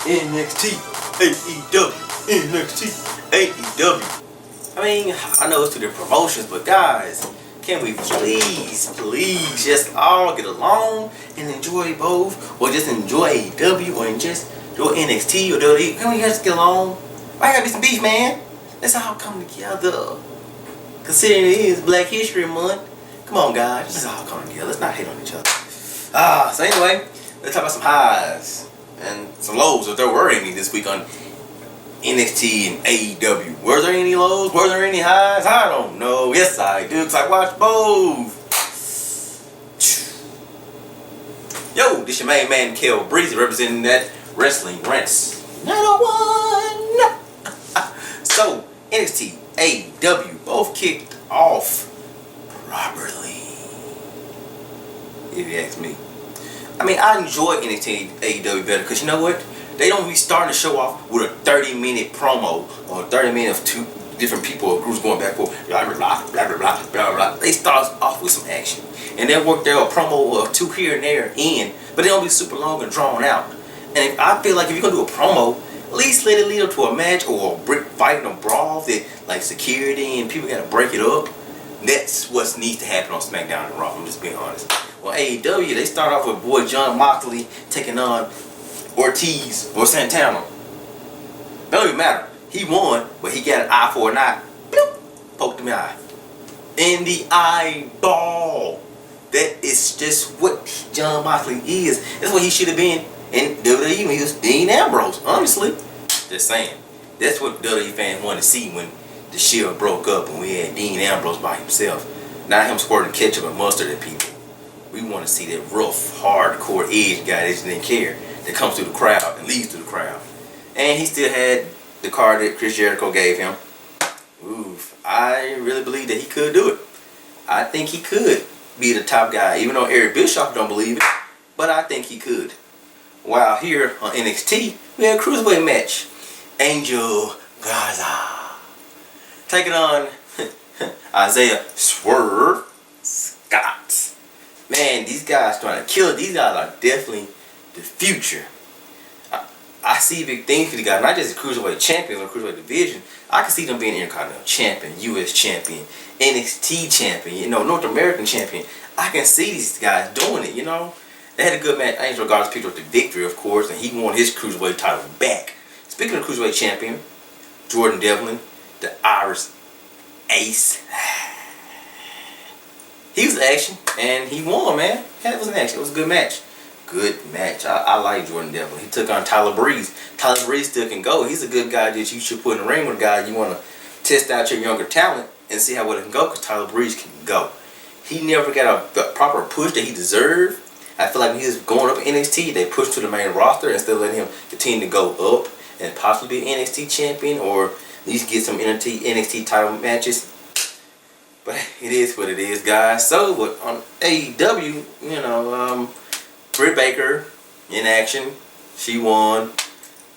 NXT, AEW, NXT, AEW. I mean, I know it's two different promotions, but guys, can we please just all get along and enjoy both? Or just enjoy AEW or just enjoy NXT or WWE? Can we just get along? Why gotta be some beef, man? Let's all come together. Considering it is Black History Month, come on guys, let's all come together. Let's not hate on each other. So anyway, let's talk about some highs and some lows if there were any this week on NXT and AEW. Were there any lows? Were there any highs? I don't know. Yes, I do, because I watched both. Yo, this your main man, Kel Breezy, representing that Wrestling Rants 901. So, NXT, AEW, both kicked off properly, if you ask me. I mean, I enjoy NXT AEW better because you know what? They don't be starting to show off with a 30-minute promo or 30 minutes of two different people or groups going back and forth, blah, blah, blah, blah, blah, blah, blah, blah. They start off with some action. And they work their promo or two here and there in, but they don't be super long and drawn out. And if I feel like if you're going to do a promo, at least let it lead up to a match or a brick fight or brawl that like security and people got to break it up. That's what needs to happen on SmackDown and Raw. I'm just being honest. Well, AEW, they start off with boy John Moxley taking on Ortiz or Santana. Don't even matter. He won, but he got an eye for an eye. Bloop, poked him in the eye. In the eyeball. That is just what John Moxley is. That's what he should have been in WWE when he was Dean Ambrose. Honestly, just saying. That's what WWE fans wanted to see when the Shield broke up and we had Dean Ambrose by himself. Not him squirting ketchup and mustard at people. We want to see that rough, hardcore edge guy that just didn't care, that comes through the crowd and leads through the crowd. And he still had the card that Chris Jericho gave him. Oof, I really believe that he could do it. I think he could be the top guy, even though Eric Bischoff don't believe it, but I think he could. While here on NXT, we had a cruiserweight match. Angel Garza taking on Isaiah Swerve Scott. Man, these guys trying to kill it. These guys are definitely the future. I see big things for the guys, not just the cruiserweight champions or cruiserweight division. I can see them being Intercontinental champion, U.S. champion, NXT champion, you know, North American champion. I can see these guys doing it, you know. They had a good match. Angel Garza picked up the victory, of course, and he won his cruiserweight title back. Speaking of cruiserweight champion, Jordan Devlin, the Irish Ace. He was action, and he won, man. Yeah, it was an action. It was a good match. Good match. I like Jordan Devlin. He took on Tyler Breeze. Tyler Breeze still can go. He's a good guy that you should put in the ring with a guy you want to test out your younger talent and see how well it can go, because Tyler Breeze can go. He never got a proper push that he deserved. I feel like when he was going up in NXT, they pushed to the main roster instead of letting him continue to go up and possibly be an NXT champion or at least get some NXT title matches. But it is what it is, guys. So on AEW, you know, Britt Baker in action. She won.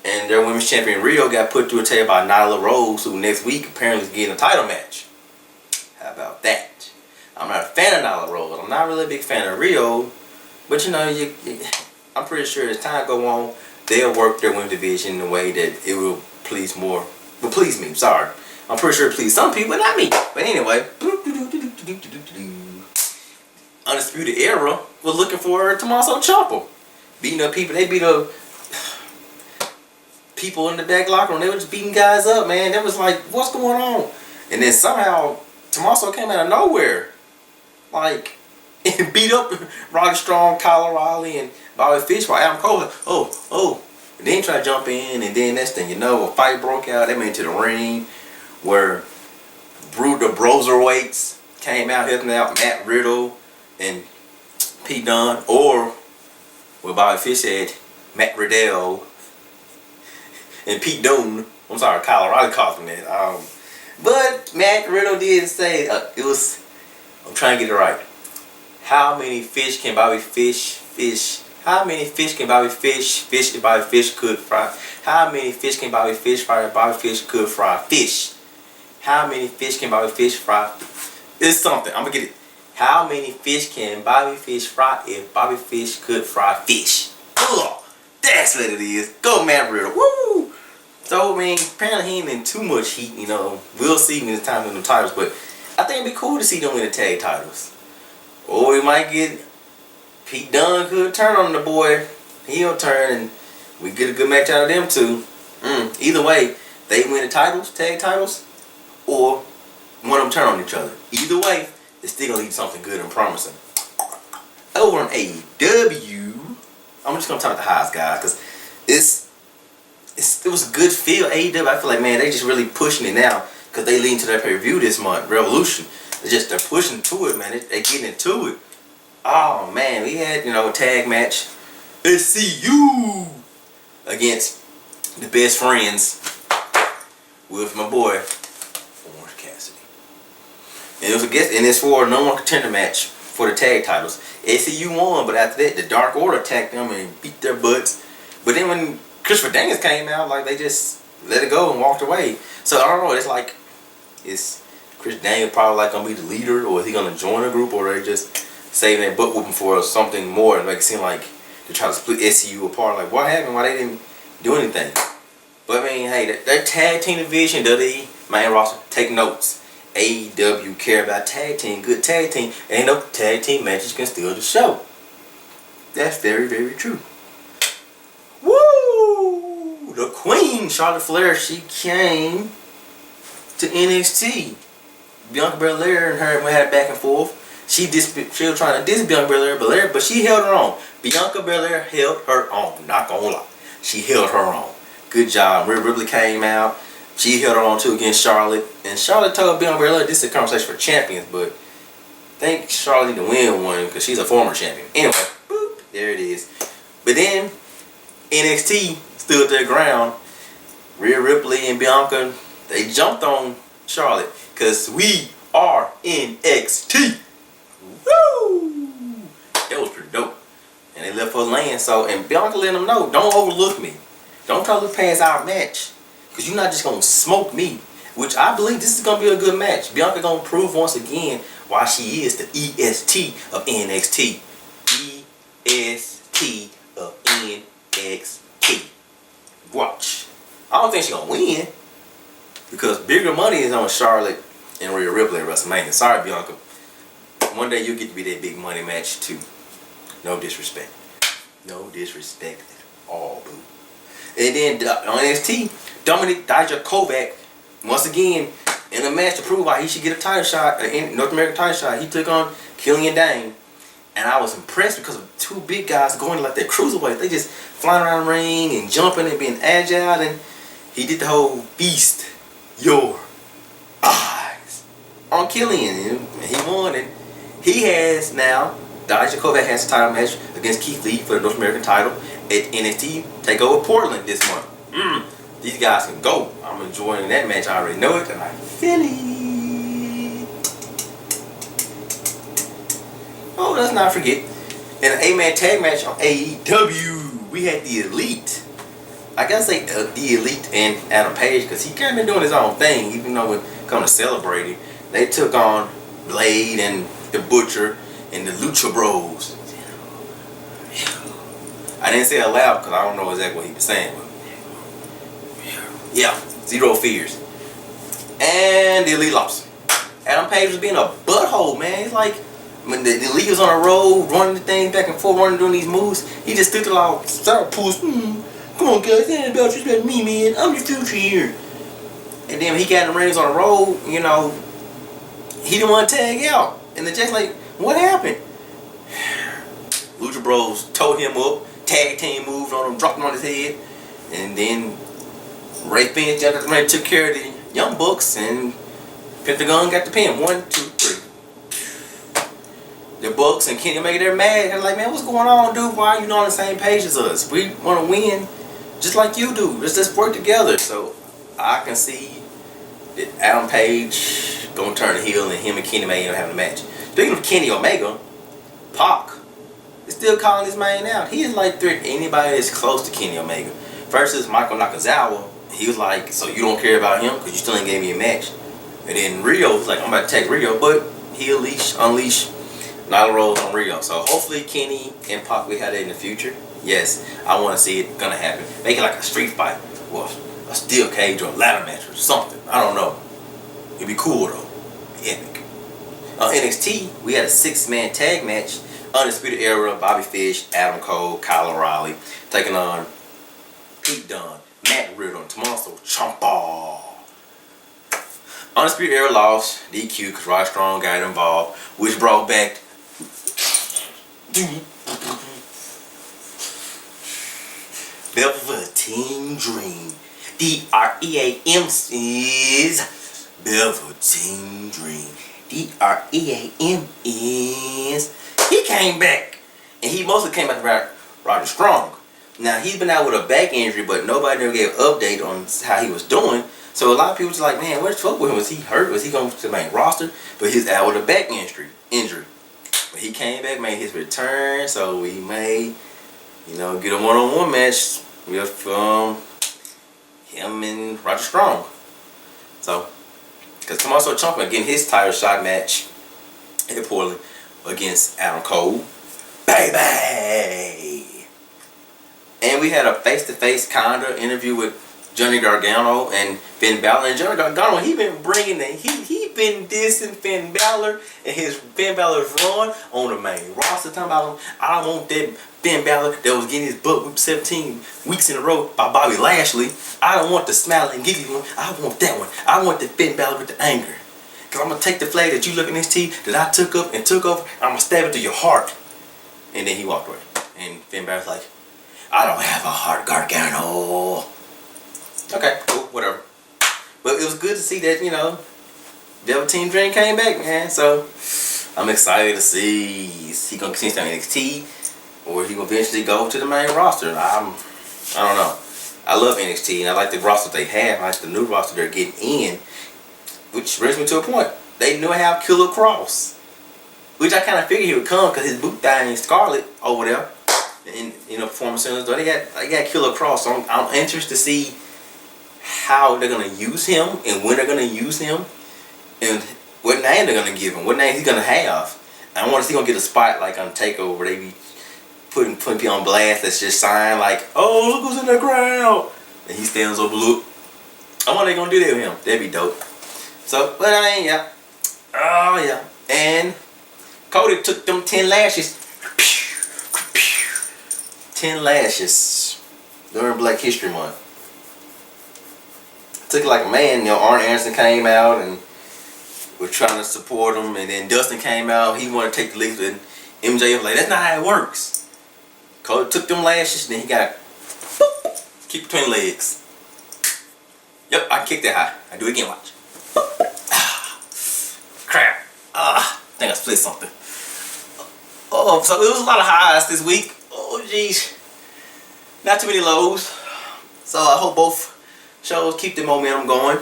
And their women's champion Rhea got put through a table by Nyla Rose, who next week apparently is getting a title match. How about that? I'm not a fan of Nyla Rose. I'm not really a big fan of Rhea. But you know, I'm pretty sure as time go on, they'll work their women's division in a way that it will please more. Will please me, sorry. I'm pretty sure it please some people, but not me. But anyway, Undisputed Era was looking for Tommaso Ciampa. Beating up people. They beat up people in the back locker room. They were just beating guys up, man. That was like, what's going on? And then somehow Tommaso came out of nowhere. Like, and beat up Roddy Strong, Kyle O'Reilly, and Bobby Fish while Adam Cole. Oh. And then try to jump in, and then next thing you know, a fight broke out. They went into the ring where the Broserweights came out helping out Matt Riddle and Pete Dunne, or where Bobby Fish had Matt Riddle and Pete Dunne. I'm sorry, Kyle O'Reilly called him that. But Matt Riddle did say it was. I'm trying to get it right. How many fish can Bobby Fish fish? How many fish can Bobby Fish if Bobby Fish could fry? How many fish can Bobby Fish fry if Bobby Fish could fry fish? How many fish can Bobby Fish fry? It's something. I'm gonna get it. How many fish can Bobby Fish fry if Bobby Fish could fry fish? Ugh, That's what it is. Go Matt Riddle. Woo! So, I mean, apparently he ain't in too much heat, you know. We'll see when it's time to win the titles, but I think it'd be cool to see them win the tag titles. Or we might get Pete Dunne could turn on the boy. He'll turn and we get a good match out of them too. Either way, they win the titles, tag titles, or one of them turn on each other. Either way, it's still gonna lead to something good and promising. Over on AEW, I'm just gonna talk the highs, guys, because it was a good feel. AEW, I feel like, man, they just really pushing it now because they lead into their pay-per-view this month, Revolution. They're pushing to it, man. They're getting into it. Oh man, we had, you know, a tag match. SCU against the best friends with my boy Orange Cassidy. And it was and it's for a number one contender match for the tag titles. SCU won, but after that, the Dark Order attacked them and beat their butts. But then when Christopher Daniels came out, like, they just let it go and walked away. So I don't know. It's like, is Chris Daniels probably like gonna be the leader, or is he gonna join a group, or they just saving their butt whooping for something more and make it seem like they try to split SCU apart? Like, what happened? Why they didn't do anything? But I mean, hey, their tag team division, WWE main roster, take notes. AEW care about tag team, good tag team. Ain't no tag team matches can steal the show. That's very, very true. Woo! The Queen, Charlotte Flair, she came to NXT. Bianca Belair and her had back and forth. She was trying to diss Bianca Belair, but she held her own. Bianca Belair held her own. Not gonna lie, she held her own. Good job. Rhea Ripley came out. She held her on too against Charlotte. And Charlotte told Bianca Belair this is a conversation for champions, but I think Charlotte need to win one because she's a former champion. Anyway, boop, there it is. But then NXT stood their ground. Rhea Ripley and Bianca, they jumped on Charlotte because we are NXT. Woo! That was pretty dope. And they left her land. So, and Bianca let them know, don't overlook me. Don't try to look past our match. Because you're not just going to smoke me. Which I believe this is going to be a good match. Bianca going to prove once again why she is the EST of NXT. EST of NXT. Watch. I don't think she's going to win. Because bigger money is on Charlotte and Rhea Ripley at WrestleMania. Sorry, Bianca. One day you'll get to be that big money match too. No disrespect. No disrespect at all, boo. And then on NXT, Dominic Dijakovic, once again, in a match to prove why he should get a title shot, a North American title shot. He took on Killian Dane. And I was impressed because of two big guys going like that cruiserweight. They just flying around the ring and jumping and being agile. And he did the whole beast your eyes on Killian. And he won. And he has now, Dijakovic has a title match against Keith Lee for the North American title at NXT TakeOver Portland this month. These guys can go. I'm enjoying that match. I already know it and I feel it. Oh, let's not forget, in an 8-man tag match on AEW, we had the Elite. I gotta say the Elite and Adam Page, because he kind of been doing his own thing, even though when it comes to celebrating. They took on Blade and the Butcher and the Lucha Bros. I didn't say it loud because I don't know exactly what he was saying. But yeah, zero fears. And the Elite lost. Adam Page was being a butthole, man. It's like when the Elite was on the road, running the thing back and forth, doing these moves, he just stood there like, start pulls. Come on, guys, it ain't about you, it's about me, man. I'm the future here. And then when he got in the rings on the road, you know, he didn't want to tag out. And the Jack's like, what happened? Lucha Bros towed him up, tag team moves on him, dropped him on his head. And then Ray Finn took care of the Young Bucks, and Pentagon got the pin. 1, 2, 3. The Bucks and Kenny Omega, they're mad. They're like, man, what's going on, dude? Why are you not on the same page as us? We want to win just like you do. Let's just work together. So I can see that Adam Page gonna turn the heel and him and Kenny Omega having a match. Speaking of Kenny Omega, Pac is still calling this man out. He is like threatening anybody that's close to Kenny Omega. Versus Michael Nakazawa, he was like, so you don't care about him because you still ain't gave me a match. And then Rio was like, I'm about to take Rio, but he unleash Nyla Rose on Rio. So hopefully Kenny and Pac will have that in the future. Yes, I want to see it gonna happen. Make it like a street fight, or a steel cage, or a ladder match, or something. I don't know. It'd be cool though. Epic. On NXT, we had a 6-man tag match. Undisputed Era, Bobby Fish, Adam Cole, Kyle O'Reilly, taking on Pete Dunne, Matt Riddle, and Tommaso Ciampa. Undisputed Era lost, DQ, because Rod Strong got involved, which brought back Velveteen Dream. D-R-E-A-M is Velveteen Dream. D-R-E-A-M is... He came back. And he mostly came back to Roddy Strong. Now, he's been out with a back injury, but nobody never gave an update on how he was doing. So a lot of people was like, man, what's up with him? Was he hurt? Was he going to the main roster? But he's out with a back injury. But he came back, made his return, so we may, get a one-on-one match with him and Roddy Strong. So, because Tommaso Ciampa getting his title shot match in Portland against Adam Cole. Baby! And we had a face-to-face kinda interview with Johnny Gargano and Finn Balor. And Johnny Gargano, he been been dissing Finn Balor and his Finn Balor's run on the main roster. Talking about him, I don't want that Finn Balor that was getting his butt whipped 17 weeks in a row by Bobby Lashley. I don't want the smiling and giggly one. I want that one. I want the Finn Balor with the anger. Because I'm going to take the flag that you look in this tea that I took up and took over, and I'm going to stab it to your heart. And then he walked away. And Finn Balor's like, I don't have a heart, Gargano. Okay, cool, whatever. But it was good to see that, Velveteen Dream came back, man. So I'm excited to see is he gonna continue on NXT or he gonna eventually go to the main roster. I don't know. I love NXT and I like the roster they have. I like the new roster they're getting in, which brings me to a point. They knew I have Killer Cross, which I kind of figured he would come because his boot died in Scarlet over there in Performance Center. So they got Killer Cross. So I'm interested to see how they're gonna use him and when they're gonna use him. And what name they're gonna give him? What name he's gonna have? I want to see him get a spot like on Takeover. Where they be putting people on blast. That's just sign like, oh look who's in the crowd, and he stands over look. I wonder they gonna do that with him. That'd be dope. So, but I ain't oh yeah. And Cody took them 10 lashes. 10 lashes during Black History Month. Took it like a man. Arn Anderson came out and was trying to support him, and then Dustin came out. He wanted to take the lead, and MJ was like, "That's not how it works." Cody took them lashes, and then he got kicked between legs. Yep, I can kick that high. I do it again. Watch. Crap. I think I split something. Oh, so it was a lot of highs this week. Oh, jeez. Not too many lows. So I hope both shows keep the momentum going.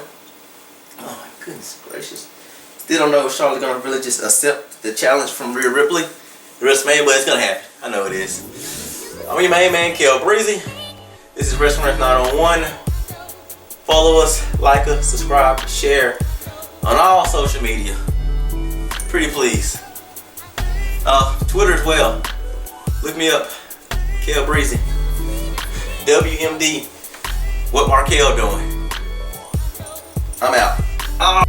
Oh my goodness gracious. Still don't know if Charlotte's gonna really just accept the challenge from Rhea Ripley the rest of May, but it's gonna happen. I know it is. I'm your main man, Kel Breezy. This is Wrestling Rants 901. Follow us, like us, subscribe, share on all social media. Pretty please. Twitter as well. Look me up. Kel Breezy. WMD. What Markel doing? I'm out.